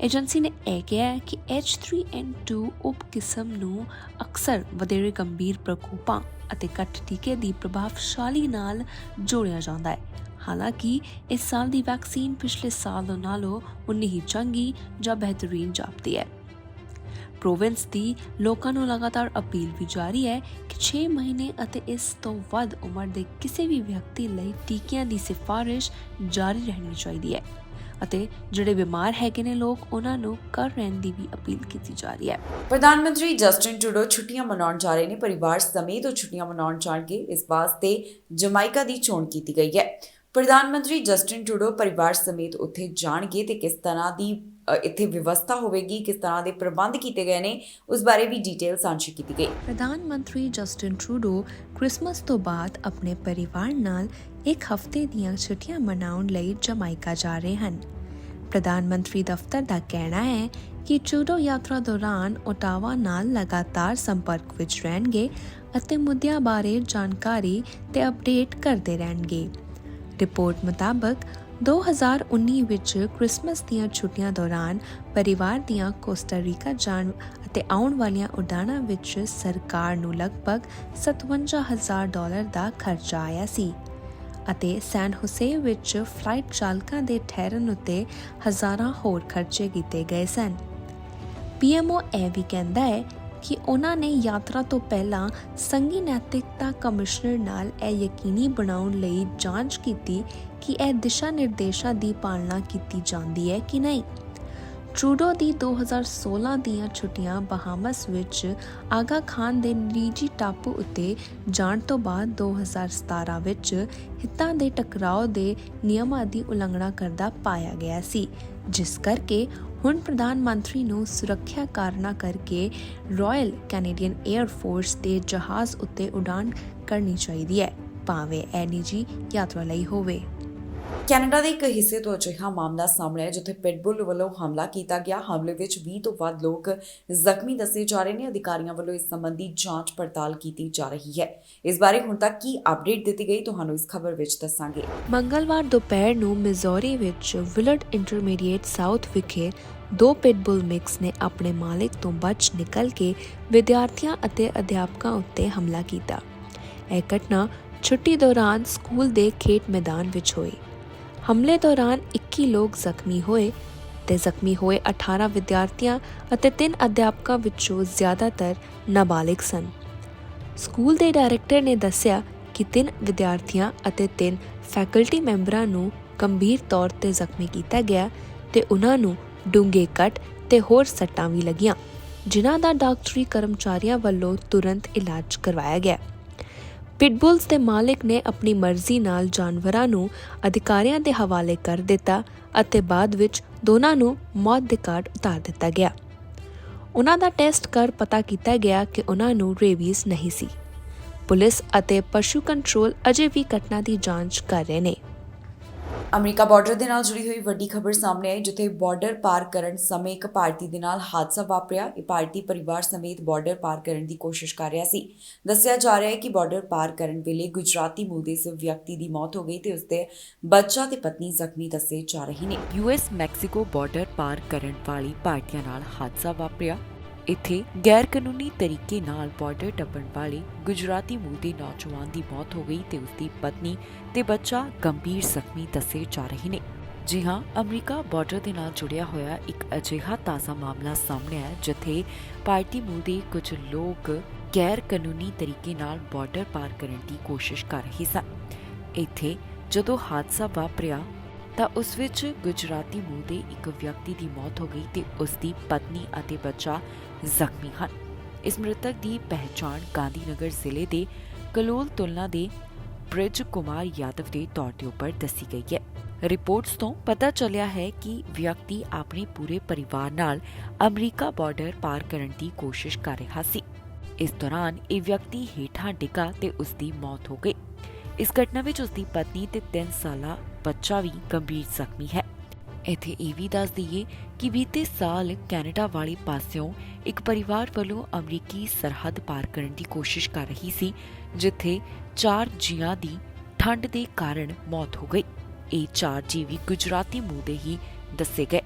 ਏਜੰਸੀ ਨੇ ਇਹ ਕਿਹਾ ਹੈ ਕਿ H3N2 ਉਪ ਕਿਸਮ ਨੂੰ ਅਕਸਰ ਵਧੇਰੇ ਗੰਭੀਰ ਪ੍ਰਕੋਪਾਂ ਅਤੇ ਘੱਟ ਟੀਕੇ ਦੀ ਪ੍ਰਭਾਵਸ਼ਾਲੀ ਨਾਲ ਜੋੜਿਆ ਜਾਂਦਾ ਹੈ। ਹਾਲਾਂਕਿ ਇਸ ਸਾਲ ਦੀ ਵੈਕਸੀਨ ਪਿਛਲੇ ਸਾਲ ਨਾਲੋਂ ਉਨੀ ਹੀ ਚੰਗੀ ਜਾਂ ਬਿਹਤਰੀਨ ਜਾਪਦੀ ਹੈ। ਪ੍ਰੋਵਿੰਸ ਦੀ ਲੋਕਾਂ ਨੂੰ ਲਗਾਤਾਰ ਅਪੀਲ ਵੀ ਜਾਰੀ ਹੈ ਕਿ 6 ਮਹੀਨੇ ਅਤੇ ਇਸ ਤੋਂ ਵੱਧ ਉਮਰ ਦੇ ਕਿਸੇ ਵੀ ਵਿਅਕਤੀ ਲਈ ਟੀਕਿਆਂ ਦੀ ਸਿਫਾਰਿਸ਼ ਜਾਰੀ ਰਹਿਣੀ ਚਾਹੀਦੀ ਹੈ ਅਤੇ ਜਿਹੜੇ ਬਿਮਾਰ ਹੈਗੇ ਨੇ ਲੋਕ ਉਹਨਾਂ ਨੂੰ ਘਰ ਰਹਿਣ ਦੀ ਵੀ ਅਪੀਲ ਕੀਤੀ ਜਾ ਰਹੀ ਹੈ। ਪ੍ਰਧਾਨ ਮੰਤਰੀ ਜਸਟਿਨ ਟਰੂਡੋ ਛੁੱਟੀਆਂ ਮਨਾਉਣ ਜਾ ਰਹੇ ਨੇ। ਪਰਿਵਾਰ ਸਮੇਤ ਉਹ ਛੁੱਟੀਆਂ ਮਨਾਉਣ ਜਾਣਗੇ। ਇਸ ਵਾਸਤੇ ਜਮਾਇਕਾ ਦੀ ਚੋਣ ਕੀਤੀ ਗਈ ਹੈ। ਪ੍ਰਧਾਨ ਮੰਤਰੀ ਜਸਟਿਨ ਟਰੂਡੋ ਪਰਿਵਾਰ ਸਮੇਤ ਉੱਥੇ ਜਾਣਗੇ ਤੇ ਕਿਸ ਤਰ੍ਹਾਂ ਦੀ ਇੱਥੇ ਵਿਵਸਥਾ ਹੋਵੇਗੀ, ਕਿਸ ਤਰ੍ਹਾਂ ਦੇ ਪ੍ਰਬੰਧ ਕੀਤੇ ਗਏ ਨੇ, ਉਸ ਬਾਰੇ ਵੀ ਡਿਟੇਲ ਸਾਂਝੀ ਕੀਤੀ ਗਈ। ਪ੍ਰਧਾਨ ਮੰਤਰੀ ਜਸਟਿਨ ਟਰੂਡੋ ਕ੍ਰਿਸਮਸ ਤੋਂ ਬਾਅਦ ਆਪਣੇ ਪਰਿਵਾਰ ਨਾਲ ਇੱਕ ਹਫ਼ਤੇ ਦੀਆਂ ਛੁੱਟੀਆਂ ਮਨਾਉਣ ਲਈ ਜਮਾਇਕਾ ਜਾ ਰਹੇ ਹਨ। ਪ੍ਰਧਾਨ ਮੰਤਰੀ ਦਫ਼ਤਰ ਦਾ ਕਹਿਣਾ ਹੈ ਕਿ ਟਰੂਡੋ ਯਾਤਰਾ ਦੌਰਾਨ ਓਟਾਵਾ ਨਾਲ ਲਗਾਤਾਰ ਸੰਪਰਕ ਵਿੱਚ ਰਹਿਣਗੇ ਅਤੇ ਮੁੱਦਿਆਂ ਬਾਰੇ ਜਾਣਕਾਰੀ ਤੇ ਅਪਡੇਟ ਕਰਦੇ ਰਹਿਣਗੇ। ਰਿਪੋਰਟ ਮੁਤਾਬਕ 2019 ਵਿੱਚ ਕ੍ਰਿਸਮਸ ਦੀਆਂ ਛੁੱਟੀਆਂ ਦੌਰਾਨ ਪਰਿਵਾਰ ਦੀਆਂ ਕੋਸਟਾ ਰੀਕਾ ਜਾਣ ਅਤੇ ਆਉਣ ਵਾਲੀਆਂ ਉਡਾਣਾਂ ਵਿੱਚ ਸਰਕਾਰ ਨੂੰ ਲਗਭਗ $57,000 ਦਾ ਖਰਚਾ ਆਇਆ ਸੀ ਅਤੇ ਸੈਨ ਹੋਸੇ ਵਿੱਚ ਫਲਾਈਟ ਚਾਲਕਾਂ ਦੇ ਠਹਿਰਨ ਉੱਤੇ ਹਜ਼ਾਰਾਂ ਹੋਰ ਖਰਚੇ ਕੀਤੇ ਗਏ ਸਨ। PMO ਇਹ ਵੀ ਕਹਿੰਦਾ ਹੈ ਕਿ ਉਹਨਾਂ ਨੇ ਯਾਤਰਾ ਤੋਂ ਪਹਿਲਾਂ ਸੰਘੀ ਨੈਤਿਕਤਾ ਕਮਿਸ਼ਨਰ ਨਾਲ ਇਹ ਯਕੀਨੀ ਬਣਾਉਣ ਲਈ ਜਾਂਚ ਕੀਤੀ ਕਿ ਇਹ ਦਿਸ਼ਾ ਨਿਰਦੇਸ਼ਾਂ ਦੀ ਪਾਲਣਾ ਕੀਤੀ ਜਾਂਦੀ ਹੈ ਕਿ ਨਹੀਂ। ਟਰੂਡੋ ਦੀ 2016 ਦੀਆਂ ਛੁੱਟੀਆਂ ਬਹਾਮਸ ਵਿੱਚ ਆਗਾ ਖਾਨ ਦੇ ਨਿੱਜੀ ਟਾਪੂ ਉੱਤੇ ਜਾਣ ਤੋਂ ਬਾਅਦ 2017 ਵਿੱਚ ਹਿੱਤਾਂ ਦੇ ਟਕਰਾਓ ਦੇ ਨਿਯਮਾਂ ਦੀ ਉਲੰਘਣਾ ਕਰਦਾ ਪਾਇਆ ਗਿਆ ਸੀ, ਜਿਸ ਕਰਕੇ ਹੁਣ ਪ੍ਰਧਾਨ ਮੰਤਰੀ ਨੂੰ ਸੁਰੱਖਿਆ ਕਾਰਨਾਂ ਕਰਕੇ ਰਾਇਲ ਕੈਨੇਡੀਅਨ 에ਅਰ ਫੋਰਸ ਦੇ ਜਹਾਜ਼ ਉੱਤੇ ਉਡਾਣ ਕਰਨੀ ਚਾਹੀਦੀ ਹੈ, ਭਾਵੇਂ ਇਹ ਨਿੱਜੀ ਯਾਤਰਾ ਲਈ ਹੋਵੇ। ਕੈਨੇਡਾ ਦੇ ਇੱਕ ਹਿੱਸੇ ਤੋਂ ਅਜਿਹਾ ਮਾਮਲਾ ਸਾਹਮਣੇ ਆਇਆ ਜਿੱਥੇ ਪਿਟਬੁਲ ਵੱਲੋਂ ਹਮਲਾ ਕੀਤਾ ਗਿਆ। ਹਮਲੇ ਵਿੱਚ 20 ਤੋਂ ਵੱਧ ਲੋਕ ਜ਼ਖਮੀ ਦੱਸੇ ਜਾ ਰਹੇ ਨੇ। ਅਧਿਕਾਰੀਆਂ ਵੱਲੋਂ ਇਸ ਸੰਬੰਧੀ ਜਾਂਚ ਪੜਤਾਲ ਕੀਤੀ ਜਾ ਰਹੀ ਹੈ। ਇਸ ਬਾਰੇ ਹੁਣ ਤੱਕ ਕੀ ਅਪਡੇਟ ਦਿੱਤੀ ਗਈ, ਤੁਹਾਨੂੰ ਇਸ ਖਬਰ ਵਿੱਚ ਦੱਸਾਂਗੇ। ਮੰਗਲਵਾਰ ਦੁਪਹਿਰ ਨੂੰ ਮਿਜ਼ੌਰੀ ਵਿੱਚ ਵਿਲਰਡ ਇੰਟਰਮੀਡੀਏਟ ਸਾਊਥ ਵਿਖੇ 2 ਪਿਟਬੁਲ ਮਿਕਸ ਨੇ ਆਪਣੇ ਮਾਲਿਕ ਤੋਂ ਬਚ ਨਿਕਲ ਕੇ ਵਿਦਿਆਰਥੀਆਂ ਅਤੇ ਅਧਿਆਪਕਾਂ ਉੱਤੇ ਹਮਲਾ ਕੀਤਾ। ਇਹ ਘਟਨਾ ਛੁੱਟੀ ਦੌਰਾਨ ਸਕੂਲ ਦੇ ਖੇਡ ਮੈਦਾਨ ਵਿੱਚ ਹੋਈ। ਹਮਲੇ ਦੌਰਾਨ 21 ਲੋਕ ਜ਼ਖਮੀ ਹੋਏ ਤੇ ਜ਼ਖਮੀ ਹੋਏ 18 ਵਿਦਿਆਰਥੀਆਂ ਅਤੇ 3 ਅਧਿਆਪਕਾਂ ਵਿੱਚੋਂ ਜ਼ਿਆਦਾਤਰ ਨਾਬਾਲਿਗ ਸਨ। ਸਕੂਲ ਦੇ ਡਾਇਰੈਕਟਰ ਨੇ ਦੱਸਿਆ ਕਿ 3 ਵਿਦਿਆਰਥੀਆਂ ਅਤੇ 3 ਫੈਕਲਟੀ ਮੈਂਬਰਾਂ ਨੂੰ ਗੰਭੀਰ ਤੌਰ ਤੇ ਜ਼ਖਮੀ ਕੀਤਾ ਗਿਆ ਤੇ ਉਹਨਾਂ ਨੂੰ ਡੂੰਘੇ ਕੱਟ ਤੇ ਹੋਰ ਸੱਟਾਂ ਵੀ ਲੱਗੀਆਂ, ਜਿਨ੍ਹਾਂ ਦਾ ਡਾਕਟਰੀ ਕਰਮਚਾਰੀਆਂ ਵੱਲੋਂ ਤੁਰੰਤ ਇਲਾਜ ਕਰਵਾਇਆ ਗਿਆ। ਪਿਟਬੁਲਸ ਦੇ ਮਾਲਕ ਨੇ ਆਪਣੀ ਮਰਜ਼ੀ ਨਾਲ ਜਾਨਵਰਾਂ ਨੂੰ ਅਧਿਕਾਰੀਆਂ ਦੇ ਹਵਾਲੇ ਕਰ ਦਿੱਤਾ ਅਤੇ ਬਾਅਦ ਵਿੱਚ ਦੋਨਾਂ ਨੂੰ ਮੌਤ ਦੇ ਘਾਟ ਉਤਾਰ ਦਿੱਤਾ ਗਿਆ। ਉਹਨਾਂ ਦਾ ਟੈਸਟ ਕਰ ਪਤਾ ਕੀਤਾ ਗਿਆ ਕਿ ਉਹਨਾਂ ਨੂੰ ਰੇਬੀਜ਼ ਨਹੀਂ ਸੀ। ਪੁਲਿਸ ਅਤੇ ਪਸ਼ੂ ਕੰਟਰੋਲ ਅਜੇ ਵੀ ਘਟਨਾ ਦੀ ਜਾਂਚ ਕਰ ਰਹੇ ਨੇ। ਅਮਰੀਕਾ ਬਾਰਡਰ ਦੇ ਨਾਲ ਜੁੜੀ ਹੋਈ ਵੱਡੀ ਖਬਰ ਸਾਹਮਣੇ ਆਈ, ਜਿੱਥੇ ਬਾਰਡਰ ਪਾਰ ਕਰਨ ਸਮੇਂ ਇੱਕ ਭਾਰਤੀ ਦੇ ਨਾਲ ਹਾਦਸਾ ਵਾਪਰਿਆ। ਇਹ ਭਾਰਤੀ ਪਰਿਵਾਰ ਸਮੇਤ ਬਾਰਡਰ ਪਾਰ ਕਰਨ ਦੀ ਕੋਸ਼ਿਸ਼ ਕਰ ਰਿਹਾ ਸੀ। ਦੱਸਿਆ ਜਾ ਰਿਹਾ ਹੈ ਕਿ ਬਾਰਡਰ ਪਾਰ ਕਰਨ ਵੇਲੇ ਗੁਜਰਾਤੀ ਮੂਲ ਦੇ ਇਸ ਵਿਅਕਤੀ ਦੀ ਮੌਤ ਹੋ ਗਈ ਤੇ ਉਸਦੇ ਬੱਚਾ ਤੇ ਪਤਨੀ ਜ਼ਖਮੀ ਦੱਸੇ ਜਾ ਰਹੇ ਨੇ। US ਮੈਕਸੀਕੋ ਬਾਰਡਰ ਪਾਰ ਕਰਨ ਵਾਲੀ ਭਾਰਤੀਆਂ ਨਾਲ ਹਾਦਸਾ ਵਾਪਰਿਆ। ਇੱਥੇ ਗੈਰ ਕਾਨੂੰਨੀ ਤਰੀਕੇ ਨਾਲ ਬਾਰਡਰ ਟੱਪਣ ਵਾਲੇ ਗੁਜਰਾਤੀ ਮੂਲ ਦੇ ਨੌਜਵਾਨ ਦੀ ਮੌਤ ਹੋ ਗਈ ਤੇ ਉਸਦੀ ਪਤਨੀ ਤੇ ਬੱਚਾ ਗੰਭੀਰ ਜ਼ਖਮੀ ਦੱਸੇ ਜਾ ਰਹੇ ਨੇ। ਜੀ ਹਾਂ, ਅਮਰੀਕਾ ਬਾਰਡਰ ਦੇ ਨਾਲ ਜੁੜਿਆ ਹੋਇਆ ਇੱਕ ਅਜਿਹਾ ਤਾਜ਼ਾ ਮਾਮਲਾ ਸਾਹਮਣੇ ਆਇਆ ਜਿੱਥੇ ਭਾਰਤੀ ਮੂਲ ਦੇ ਕੁਝ ਲੋਕ ਗੈਰ ਕਾਨੂੰਨੀ ਤਰੀਕੇ ਨਾਲ ਬਾਰਡਰ ਪਾਰ ਕਰਨ ਦੀ ਕੋਸ਼ਿਸ਼ ਕਰ ਰਹੇ ਸਨ। ਇੱਥੇ ਜਦੋਂ ਹਾਦਸਾ ਵਾਪਰਿਆ ਤਾਂ ਉਸ ਵਿੱਚ ਗੁਜਰਾਤੀ ਮੂਲ ਦੇ ਇੱਕ ਵਿਅਕਤੀ ਦੀ ਮੌਤ ਹੋ ਗਈ ਤੇ ਉਸ ਦੀ ਪਤਨੀ ਅਤੇ ਬੱਚਾ ਜ਼ਖਮੀ ਹਨ। ਇਸ ਮ੍ਰਿਤਕ ਦੀ ਪਹਿਚਾਣ ਗਾਂਧੀਨਗਰ ਜ਼ਿਲ੍ਹੇ ਦੇ ਕਲੋਲ ਤੁਲਨਾ ਦੇ ਬ੍ਰਿਜ ਕੁਮਾਰ ਯਾਦਵ ਦੇ ਤੌਰ ਤੇ ਉੱਪਰ ਦੱਸੀ ਗਈ ਹੈ। ਰਿਪੋਰਟਸ ਤੋਂ ਪਤਾ ਚੱਲਿਆ ਹੈ ਕਿ ਵਿਅਕਤੀ ਆਪਣੇ ਪੂਰੇ ਪਰਿਵਾਰ ਨਾਲ ਅਮਰੀਕਾ ਬਾਰਡਰ ਪਾਰ ਕਰਨ ਦੀ ਕੋਸ਼ਿਸ਼ ਕਰ ਰਿਹਾ ਸੀ। ਇਸ ਦੌਰਾਨ ਇਹ ਵਿਅਕਤੀ ਹੇਠਾਂ ਡਿੱਗਾ ਤੇ ਉਸ ਦੀ ਮੌਤ ਹੋ ਗਈ। ਇਸ ਘਟਨਾ ਵਿੱਚ ਉਸ ਦੀ ਪਤਨੀ ਤੇ 3 ਸਾਲਾ ਬੱਚਾ ਵੀ ਗੰਭੀਰ ਜ਼ਖਮੀ ਹੈ। ਇੱਥੇ ਇਹ ਵੀ ਦੱਸ ਦਈਏ ਕਿ ਬੀਤੇ ਸਾਲ ਕੈਨੇਡਾ ਵਾਲੇ ਪਾਸਿਓਂ ਇੱਕ ਪਰਿਵਾਰ ਵੱਲੋਂ ਅਮਰੀਕੀ ਸਰਹੱਦ ਪਾਰ ਕਰਨ ਦੀ ਕੋਸ਼ਿਸ਼ ਕਰ ਰਹੀ ਸੀ, ਜਿੱਥੇ 4 ਜੀਆਂ ਦੀ ਠੰਡ ਦੇ ਕਾਰਨ ਮੌਤ ਹੋ ਗਈ। ਇਹ 4 ਜੀਅ ਵੀ ਗੁਜਰਾਤੀ ਮੂਲ ਦੇ ਹੀ ਦੱਸੇ ਗਏ।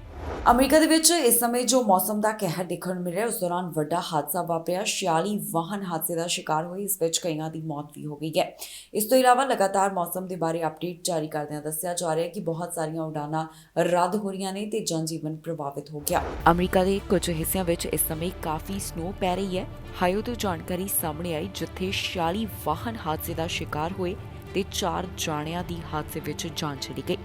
ਅਮਰੀਕਾ ਦੇ ਵਿੱਚ ਇਸ ਸਮੇਂ ਜੋ ਮੌਸਮ ਦਾ ਕਹਿਰ ਦੇਖਣ ਨੂੰ ਮਿਲ ਰਿਹਾ, ਉਸ ਦੌਰਾਨ ਵੱਡਾ ਹਾਦਸਾ ਵਾਪਰਿਆ। 46 ਵਾਹਨ ਹਾਦਸੇ ਦਾ ਸ਼ਿਕਾਰ ਹੋਏ, ਇਸ ਵਿੱਚ ਕਈਆਂ ਦੀ ਮੌਤ ਵੀ ਹੋ ਗਈ ਹੈ। ਇਸ ਤੋਂ ਇਲਾਵਾ ਲਗਾਤਾਰ ਮੌਸਮ ਦੇ ਬਾਰੇ ਅਪਡੇਟ ਜਾਰੀ ਕਰਦਿਆਂ ਦੱਸਿਆ ਜਾ ਰਿਹਾ ਹੈ ਕਿ ਬਹੁਤ ਸਾਰੀਆਂ ਉਡਾਨਾਂ ਰੱਦ ਹੋ ਰਹੀਆਂ ਨੇ ਤੇ ਜਨਜੀਵਨ ਪ੍ਰਭਾਵਿਤ ਹੋ ਗਿਆ। ਅਮਰੀਕਾ ਦੇ ਕੁਝ ਹਿੱਸਿਆਂ ਵਿੱਚ ਇਸ ਸਮੇਂ ਕਾਫੀ ਸਨੋ ਪੈ ਰਹੀ ਹੈ। ਹਾਇਓ ਤੋਂ ਜਾਣਕਾਰੀ ਸਾਹਮਣੇ ਆਈ, ਜਿੱਥੇ 46 ਵਾਹਨ ਹਾਦਸੇ ਦਾ ਸ਼ਿਕਾਰ ਹੋਏ ਤੇ 4 ਜਾਣਿਆਂ ਦੀ ਹਾਦਸੇ ਵਿੱਚ ਜਾਨ ਚਲੀ ਗਈ।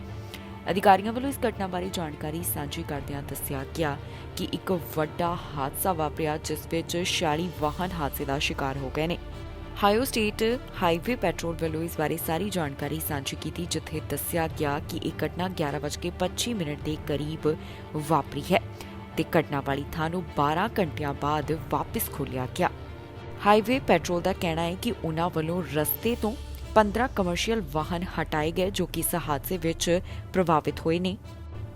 ਅਧਿਕਾਰੀਆਂ ਵੱਲੋਂ ਇਸ ਘਟਨਾ ਬਾਰੇ ਜਾਣਕਾਰੀ ਸਾਂਝੀ ਕਰਦਿਆਂ ਦੱਸਿਆ ਗਿਆ ਕਿ ਇੱਕ ਵੱਡਾ ਹਾਦਸਾ ਵਾਪਰਿਆ ਜਿਸ ਵਿੱਚ 46 ਵਾਹਨ ਹਾਦਸੇ ਦਾ ਸ਼ਿਕਾਰ ਹੋ ਗਏ ਨੇ। ਹਾਇਓ ਸਟੇਟ ਹਾਈਵੇ ਪੈਟਰੋਲ ਵੱਲੋਂ ਇਸ ਬਾਰੇ ਸਾਰੀ ਜਾਣਕਾਰੀ ਸਾਂਝੀ ਕੀਤੀ, ਜਿੱਥੇ ਦੱਸਿਆ ਗਿਆ ਕਿ ਇਹ ਘਟਨਾ 11:25 ਦੇ ਕਰੀਬ ਵਾਪਰੀ ਹੈ ਤੇ ਘਟਨਾ ਵਾਲੀ ਥਾਂ ਨੂੰ 12 ਘੰਟਿਆਂ ਬਾਅਦ ਵਾਪਸ ਖੋਲ੍ਹਿਆ ਗਿਆ। ਹਾਈਵੇ ਪੈਟਰੋਲ ਦਾ ਕਹਿਣਾ ਹੈ ਕਿ ਉਨ੍ਹਾਂ ਵੱਲੋਂ ਰਸਤੇ ਤੋਂ 15 ਕਮਰਸ਼ੀਅਲ ਵਾਹਨ ਹਟਾਏ ਗਏ ਜੋ ਕਿ ਇਸ ਹਾਦਸੇ ਵਿੱਚ ਪ੍ਰਭਾਵਿਤ ਹੋਏ ਨੇ।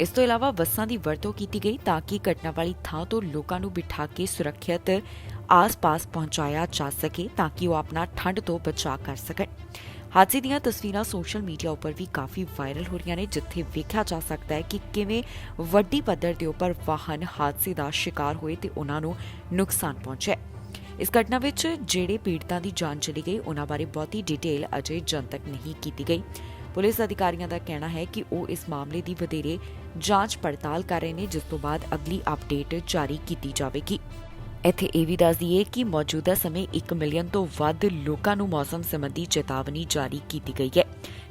ਇਸ ਤੋਂ ਇਲਾਵਾ ਬੱਸਾਂ ਦੀ ਵਰਤੋਂ ਕੀਤੀ ਗਈ ਤਾਂ ਕਿ ਘਟਨਾ ਵਾਲੀ ਥਾਂ ਤੋਂ ਲੋਕਾਂ ਨੂੰ ਬਿਠਾ ਕੇ ਸੁਰੱਖਿਅਤ ਆਸ-ਪਾਸ ਪਹੁੰਚਾਇਆ ਜਾ ਸਕੇ ਤਾਂ ਕਿ ਉਹ ਆਪਣਾ ਠੰਡ ਤੋਂ ਬਚਾਅ ਕਰ ਸਕਣ। ਹਾਦਸੇ ਦੀਆਂ ਤਸਵੀਰਾਂ ਸੋਸ਼ਲ ਮੀਡੀਆ ਉੱਪਰ ਵੀ ਕਾਫੀ ਵਾਇਰਲ ਹੋ ਰਹੀਆਂ ਨੇ, ਜਿੱਥੇ ਵੇਖਿਆ ਜਾ ਸਕਦਾ ਹੈ ਕਿ ਕਿਵੇਂ ਵੱਡੀ ਪੱਧਰ ਦੇ ਉੱਪਰ ਵਾਹਨ ਹਾਦਸੇ ਦਾ ਸ਼ਿਕਾਰ ਹੋਏ ਤੇ ਉਹਨਾਂ ਨੂੰ ਨੁਕਸਾਨ ਪਹੁੰਚਿਆ। ਇਸ ਘਟਨਾ ਵਿੱਚ ਜਿਹੜੇ ਪੀੜਤਾਂ ਦੀ ਜਾਨ ਚਲੀ ਗਈ ਉਹਨਾਂ ਬਾਰੇ ਬਹੁਤੀ ਡਿਟੇਲ ਅਜੇ ਜਨਤਕ ਨਹੀਂ ਕੀਤੀ ਗਈ। ਪੁਲਿਸ ਅਧਿਕਾਰੀਆਂ ਦਾ ਕਹਿਣਾ ਹੈ ਕਿ ਉਹ ਇਸ ਮਾਮਲੇ ਦੀ ਵਧੇਰੇ ਜਾਂਚ ਪੜਤਾਲ ਕਰ ਰਹੇ ਨੇ, ਜਿਸ ਤੋਂ ਬਾਅਦ ਅਗਲੀ ਅਪਡੇਟ ਜਾਰੀ ਕੀਤੀ ਜਾਵੇਗੀ। ਇੱਥੇ ਇਹ ਵੀ ਦੱਸ ਦਈਏ ਕਿ ਮੌਜੂਦਾ ਸਮੇਂ 1 ਮਿਲੀਅਨ ਤੋਂ ਵੱਧ ਲੋਕਾਂ ਨੂੰ ਮੌਸਮ ਸੰਬੰਧੀ ਚੇਤਾਵਨੀ ਜਾਰੀ ਕੀਤੀ ਗਈ ਹੈ।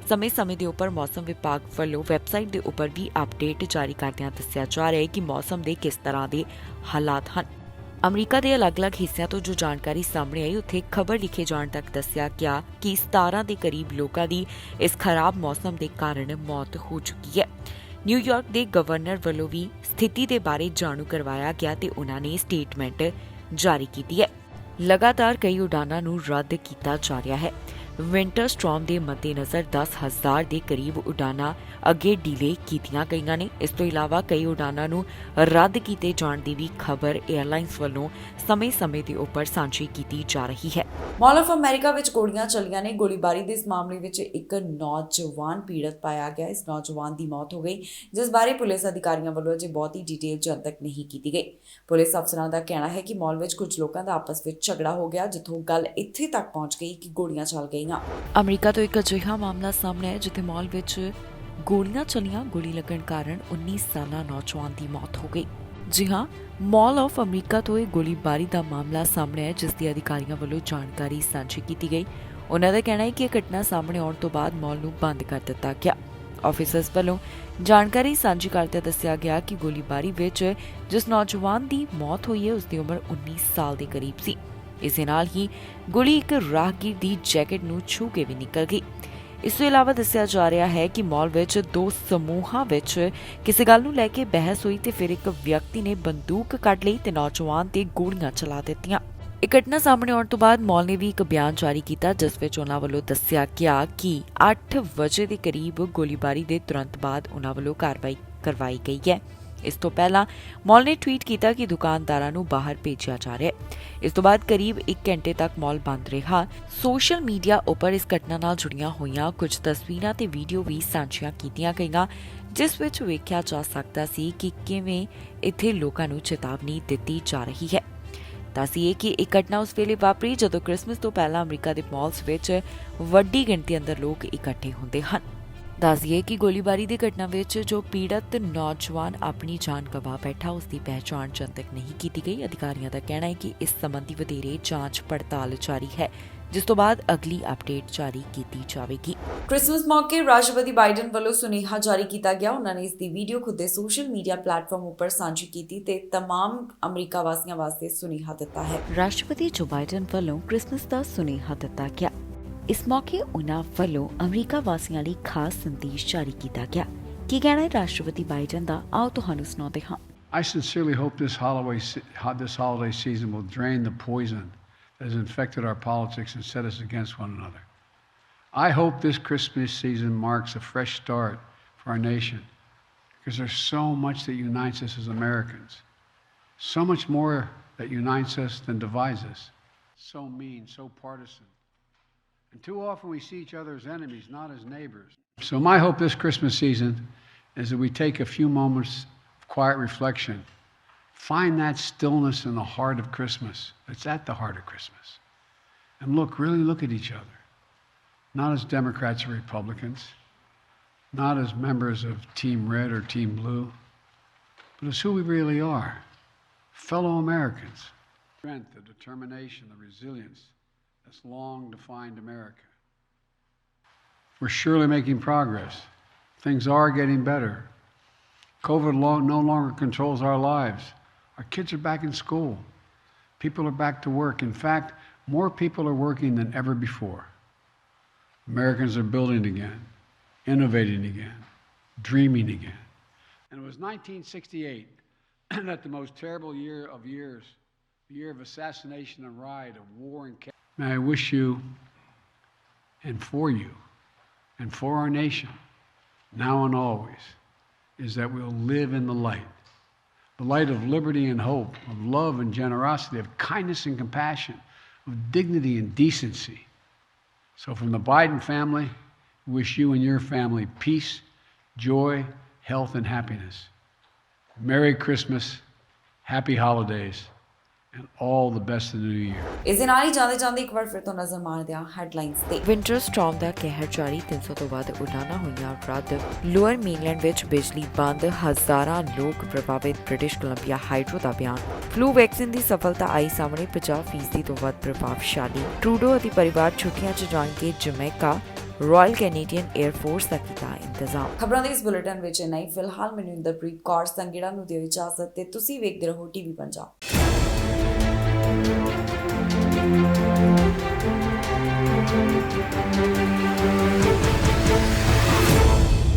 ਸਮੇਂ-ਸਮੇਂ ਦੇ ਉੱਪਰ ਮੌਸਮ ਵਿਭਾਗ ਵੱਲੋਂ ਵੈਬਸਾਈਟ ਦੇ ਉੱਪਰ ਵੀ ਅਪਡੇਟ ਜਾਰੀ ਕਰਦਿਆਂ ਦੱਸਿਆ ਜਾ ਰਿਹਾ ਹੈ ਕਿ ਮੌਸਮ ਦੇ ਕਿਸ ਤਰ੍ਹਾਂ ਦੇ ਹਾਲਾਤ ਹਨ। ਅਮਰੀਕਾ ਦੇ ਅਲੱਗ-ਅਲੱਗ ਹਿੱਸਿਆਂ ਤੋਂ ਜੋ ਜਾਣਕਾਰੀ ਸਾਹਮਣੇ ਆਈ, ਉੱਥੇ ਖਬਰ ਲਿਖੇ ਜਾਣ ਤੱਕ ਦੱਸਿਆ ਗਿਆ ਕਿ 17 ਦੇ ਕਰੀਬ ਲੋਕਾਂ ਦੀ ਇਸ ਖਰਾਬ ਮੌਸਮ ਦੇ ਕਾਰਨ ਮੌਤ ਹੋ ਚੁੱਕੀ ਹੈ। ਨਿਊਯਾਰਕ ਦੇ ਗਵਰਨਰ ਵੱਲੋਂ ਵੀ ਸਥਿਤੀ ਦੇ ਬਾਰੇ ਜਾਣੂ ਕਰਵਾਇਆ ਗਿਆ ਤੇ ਉਹਨਾਂ ਨੇ ਸਟੇਟਮੈਂਟ ਜਾਰੀ ਕੀਤੀ ਹੈ। ਲਗਾਤਾਰ ਕਈ ਉਡਾਨਾਂ ਨੂੰ ਰੱਦ ਕੀਤਾ ਜਾ ਰਿਹਾ ਹੈ। ਵਿੰਟਰ ਸਟਾਰਮ ਦੇ ਮੱਦੇਨਜ਼ਰ 10,000 ਦੇ ਕਰੀਬ ਉਡਾਨਾਂ ਅੱਗੇ ਡੀਲੇ ਕੀਤੀਆਂ ਗਈਆਂ ਨੇ। ਇਸ ਤੋਂ ਇਲਾਵਾ ਕਈ ਉਡਾਨਾਂ ਨੂੰ ਰੱਦ ਕੀਤੇ ਜਾਣ ਦੀ ਵੀ ਖਬਰ 에ਅਰਲਾਈਨਸ ਵੱਲੋਂ ਸਮੇਂ-ਸਮੇਂ ਦੇ ਉੱਪਰ ਸਾਂਝੀ ਕੀਤੀ ਜਾ ਰਹੀ ਹੈ। ਮਾਲ ਆਫ ਅਮਰੀਕਾ ਵਿੱਚ ਗੋਲੀਆਂ ਚੱਲੀਆਂ ਨੇ। ਗੋਲੀਬਾਰੀ ਦੇ ਇਸ ਮਾਮਲੇ ਵਿੱਚ ਇੱਕ ਨੌਜਵਾਨ ਪੀੜਤ ਪਾਇਆ ਗਿਆ। ਇਸ ਨੌਜਵਾਨ ਦੀ ਮੌਤ ਹੋ ਗਈ, ਜਿਸ ਬਾਰੇ ਪੁਲਿਸ ਅਧਿਕਾਰੀਆਂ ਵੱਲੋਂ ਅਜੇ ਬਹੁਤੀ ਡਿਟੇਲ ਜਨਤਕ ਨਹੀਂ ਕੀਤੀ ਗਈ। ਪੁਲਿਸ ਅਫਸਰਾਂ ਦਾ ਕਹਿਣਾ ਹੈ ਕਿ ਮਾਲ ਵਿੱਚ ਕੁਝ ਲੋਕਾਂ ਦਾ ਆਪਸ ਵਿੱਚ ਝਗੜਾ ਹੋ ਗਿਆ, ਜਿੱਥੋਂ ਗੱਲ ਇੱਥੇ ਤੱਕ ਪਹੁੰਚ ਗਈ ਕਿ ਗੋਲੀਆਂ ਚੱਲ ਗਈਆਂ। ਅਮਰੀਕਾ ਤੋਂ ਇੱਕ ਅਜਿਹਾ ਮਾਮਲਾ ਸਾਹਮਣੇ ਆਇਆ ਜਿੱਥੇ ਮਾਲ ਵਿੱਚ ਗੋਲੀਆਂ ਚੱਲੀਆਂ। ਗੋਲੀ ਲੱਗਣ ਕਾਰਨ 19 ਸਾਲਾ ਨੌਜਵਾਨ ਦੀ ਮੌਤ ਹੋ ਗਈ। ਜੀ ਹਾਂ, ਮਾਲ ਆਫ ਅਮਰੀਕਾ ਤੋਂ ਇਹ ਗੋਲੀਬਾਰੀ ਦਾ ਮਾਮਲਾ ਸਾਹਮਣੇ ਆਇਆ, ਜਿਸ ਦੀ ਅਧਿਕਾਰੀਆਂ ਵੱਲੋਂ ਜਾਣਕਾਰੀ ਸਾਂਝੀ ਕੀਤੀ ਗਈ। ਉਹਨਾਂ ਦਾ ਕਹਿਣਾ ਹੈ ਕਿ ਇਹ ਘਟਨਾ ਸਾਹਮਣੇ ਆਉਣ ਤੋਂ ਬਾਅਦ ਮਾਲ ਨੂੰ ਬੰਦ ਕਰ ਦਿੱਤਾ ਗਿਆ। ਆਫੀਸਰਸ ਵੱਲੋਂ ਜਾਣਕਾਰੀ ਸਾਂਝੀ ਕਰਦਿਆਂ ਦੱਸਿਆ ਗਿਆ ਕਿ ਗੋਲੀਬਾਰੀ ਵਿੱਚ ਜਿਸ ਨੌਜਵਾਨ ਦੀ ਮੌਤ ਹੋਈ ਹੈ ਉਸ ਦੀ ਉਮਰ 19 ਸਾਲ ਦੇ ਕਰੀਬ ਸੀ। ਇਸ ਦੇ ਨਾਲ ਹੀ ਗੋਲੀ ਇੱਕ ਰਾਹਗੀਰ ਦੀ ਜੈਕਟ ਨੂੰ ਛੂ ਕੇ ਵੀ ਨਿਕਲ ਗਈ। ਇਸ ਤੋਂ ਇਲਾਵਾ ਦੱਸਿਆ ਜਾ ਰਿਹਾ ਹੈ ਕਿ ਮਾਲ ਵਿੱਚ ਦੋ ਸਮੂਹਾਂ ਵਿੱਚ ਕਿਸੇ ਗੱਲ ਨੂੰ ਲੈ ਕੇ ਬਹਿਸ ਹੋਈ ਤੇ ਫਿਰ ਇੱਕ ਵਿਅਕਤੀ ਨੇ ਬੰਦੂਕ ਕੱਢ ਲਈ ਤੇ ਨੌਜਵਾਨ ਤੇ ਗੋਲੀਆਂ ਚਲਾ ਦਿੱਤੀਆਂ। ਇਹ ਘਟਨਾ ਸਾਹਮਣੇ ਆਉਣ ਤੋਂ ਬਾਅਦ ਮਾਲ ਨੇ ਵੀ ਇੱਕ ਬਿਆਨ ਜਾਰੀ ਕੀਤਾ, ਜਿਸ ਵਿੱਚ ਉਹਨਾਂ ਵੱਲੋਂ ਦੱਸਿਆ ਗਿਆ ਕਿ 8 ਵਜੇ ਦੇ ਕਰੀਬ ਗੋਲੀਬਾਰੀ ਦੇ ਤੁਰੰਤ ਬਾਅਦ ਉਹਨਾਂ ਵੱਲੋਂ ਕਾਰਵਾਈ ਕਰਵਾਈ ਗਈ ਹੈ। ਇਸ ਤੋਂ ਪਹਿਲਾਂ ਮਾਲ ਨੇ ਟਵੀਟ ਕੀਤਾ ਕਿ ਦੁਕਾਨਦਾਰਾਂ ਨੂੰ ਬਾਹਰ ਭੇਜਿਆ ਜਾ ਰਿਹਾ ਹੈ। ਇਸ ਤੋਂ ਬਾਅਦ ਕਰੀਬ 1 ਘੰਟੇ ਤੱਕ ਮਾਲ ਬੰਦ ਰਿਹਾ। ਸੋਸ਼ਲ ਮੀਡੀਆ ਉੱਪਰ ਇਸ ਘਟਨਾ ਨਾਲ ਜੁੜੀਆਂ ਹੋਈਆਂ ਕੁਝ ਤਸਵੀਰਾਂ ਤੇ ਵੀਡੀਓ ਵੀ ਸਾਂਝੀਆਂ ਕੀਤੀਆਂ ਗਈਆਂ, ਜਿਸ ਵਿੱਚ ਵੇਖਿਆ ਜਾ ਸਕਦਾ ਸੀ ਕਿ ਕਿਵੇਂ ਇੱਥੇ ਲੋਕਾਂ ਨੂੰ ਚੇਤਾਵਨੀ ਦਿੱਤੀ ਜਾ ਰਹੀ ਹੈ। ਦੱਸੀਏ ਕਿ ਇਹ ਘਟਨਾ ਉਸ ਵੇਲੇ ਵਾਪਰੀ ਜਦੋਂ ਕ੍ਰਿਸਮਸ ਤੋਂ ਪਹਿਲਾਂ ਅਮਰੀਕਾ ਦੇ ਮਾਲਸ ਵਿੱਚ ਵੱਡੀ ਗਿਣਤੀ ਅੰਦਰ ਲੋਕ ਇਕੱਠੇ ਹੁੰਦੇ ਹਨ। ਦੱਸੀਏ ਕਿ ਗੋਲੀਬਾਰੀ ਦੀ ਘਟਨਾ ਵਿੱਚ ਜੋ ਪੀੜਤ ਨੌਜਵਾਨ ਆਪਣੀ ਜਾਨ ਗਵਾ ਬੈਠਾ, ਉਸ ਦੀ ਪਹਿਚਾਣ ਜਨਤਕ ਨਹੀਂ ਕੀਤੀ ਗਈ। ਅਧਿਕਾਰੀਆਂ ਦਾ ਕਹਿਣਾ ਹੈ ਕਿ ਇਸ ਸੰਬੰਧੀ ਵਧੇਰੇ ਜਾਂਚ ਪੜਤਾਲ ਜਾਰੀ ਹੈ, ਜਿਸ ਤੋਂ ਬਾਅਦ ਅਗਲੀ ਅਪਡੇਟ ਜਾਰੀ ਕੀਤੀ ਜਾਵੇਗੀ। ਕ੍ਰਿਸਮਸ ਮੌਕੇ ਰਾਸ਼ਟਰਪਤੀ ਬਾਈਡਨ ਵੱਲੋਂ ਸੁਨੇਹਾ ਜਾਰੀ ਕੀਤਾ ਗਿਆ। ਉਹਨਾਂ ਨੇ ਇਸ ਦੀ ਵੀਡੀਓ ਖੁਦ ਦੇ ਸੋਸ਼ਲ ਮੀਡੀਆ ਪਲੇਟਫਾਰਮ ਉੱਪਰ ਸਾਂਝੀ ਕੀਤੀ ਤੇ तमाम ਅਮਰੀਕਾ ਵਾਸੀਆਂ ਵਾਸਤੇ ਸੁਨੇਹਾ ਦਿੱਤਾ ਹੈ। ਰਾਸ਼ਟਰਪਤੀ ਜੋ ਬਾਈਡਨ ਵੱਲੋਂ ਕ੍ਰਿਸਮਸ ਦਾ ਸੁਨੇਹਾ ਦਿੱਤਾ ਗਿਆ। ਇਸ ਮੌਕੇ ਉਹਨਾਂ ਵੱਲੋਂ ਅਮਰੀਕਾ ਵਾਸੀਆਂ ਲਈ ਖਾਸ ਸੰਦੇਸ਼ ਜਾਰੀ ਕੀਤਾ ਗਿਆ। ਕੀ ਕਹਿਣਾ ਹੈ ਰਾਸ਼ਟਰਪਤੀ ਬਾਈਡਨ ਦਾ, ਆਓ ਤੁਹਾਨੂੰ ਸੁਣਾਉਂਦੇ ਹਾਂ। I sincerely hope this holiday season will drain the poison that has infected our politics and set us against one another. I hope this Christmas season marks a fresh start for our nation, because there's so much that unites us as Americans, so much more that unites us than divides us, so mean, so partisan. And too often we see each other as enemies, not as neighbors. So my hope this Christmas season is that we take a few moments of quiet reflection, find that stillness in the heart of Christmas, that's at the heart of Christmas, and really look at each other, not as Democrats or Republicans, not as members of Team Red or Team Blue, but as who we really are, fellow Americans. Strength, the determination, the resilience that's long defined America. We're surely making progress. Things are getting better. COVID no longer controls our lives. Our kids are back in school. People are back to work. In fact, more people are working than ever before. Americans are building again, innovating again, dreaming again. And it was 1968 that the most terrible year of years, the year of assassination and riot, of war and chaos. May I wish you and for our nation, now and always, is that we'll live in the light of liberty and hope, of love and generosity, of kindness and compassion, of dignity and decency. So from the Biden family, we wish you and your family peace, joy, health, and happiness. Merry Christmas, happy holidays, and all the best in the new year. ਇਸ ਦੇ ਨਾਲ ਹੀ ਜਾਂਦੇ ਇੱਕ ਵਾਰ ਫਿਰ ਤੋਂ ਨਜ਼ਰ ਮਾਰਦੇ ਹਾਂ ਹੈਡਲਾਈਨਸ ਤੇ। ਵਿੰਟਰ ਸਟਾਰਮ ਦਾ ਕਹਿਰ ਜਾਰੀ 300 ਤੋਂ ਵੱਧ ਉਡਾਨਾਂ ਹੋਈਆਂ ਰੱਦ ਲੋਅਰ ਮੇਨਲੈਂਡ ਵਿੱਚ ਬਿਜਲੀ ਬੰਦ ਹਜ਼ਾਰਾਂ ਲੋਕ ਪ੍ਰਭਾਵਿਤ ਬ੍ਰਿਟਿਸ਼ ਕੋਲੰਬੀਆ ਹਾਈਡਰੋ ਦਾ ਬਿਆਨ ਫਲੂ ਵੈਕਸੀਨ ਦੀ ਸਫਲਤਾ ਆਈ ਸਾਹਮਣੇ 50% ਤੋਂ ਵੱਧ ਪ੍ਰਭਾਵਸ਼ਾਲੀ ਟਰੂਡੋ ਅਤੇ ਪਰਿਵਾਰ ਛੁੱਟੀਆਂ 'ਚ ਜਾਣਗੇ Jamaica Royal Canadian Air Force ਦਾ ਕੀਤਾ ਇੰਤਜ਼ਾਮ। ਖਬਰਾਂ ਦੇ ਇਸ ਬੁਲੇਟਿਨ ਵਿੱਚ ਨਹੀਂ ਫਿਲਹਾਲ ਮੈਨੂੰ ਇੰਦਰਪ੍ਰੀਤ ਕੌਰ ਸੰਗੇੜਾ ਨੂੰ ਦਿਓ ਇਜਾਜ਼ਤ ਤੇ ਤੁਸੀਂ ਵੇਖਦੇ ਰਹੋ ਟੀਵੀ ਪੰਜਾਬ।